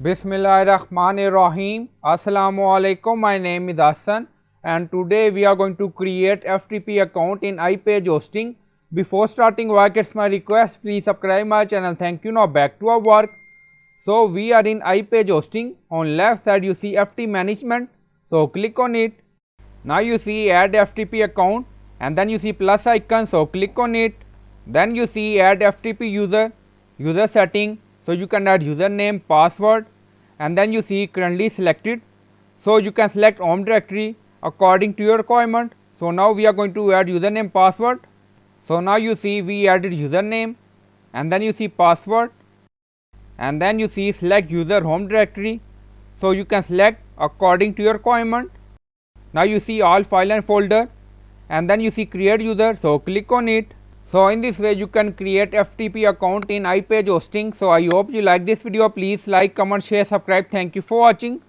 Bismillahirrahmanirrahim. Assalamu alaikum. My name is Hassan and today we are going to create FTP account in iPage hosting. Before starting work, it's my request, please subscribe my channel. Thank you. Now back to our work. So we are in iPage hosting. On left side you see FTP management. So click on it. Now you see add FTP account and then you see plus icon. So click on it. Then you see add FTP user setting. So you can add username, password, and then you see currently selected. So you can select home directory according to your requirement. So now we are going to add username, password. So now you see we added username and then you see password and then you see select user home directory. So you can select according to your requirement. Now you see all file and folder and then you see create user. So click on it. So in this way you can create FTP account in iPage hosting. So I hope you like this video. Please like, comment, share, subscribe. Thank you for watching.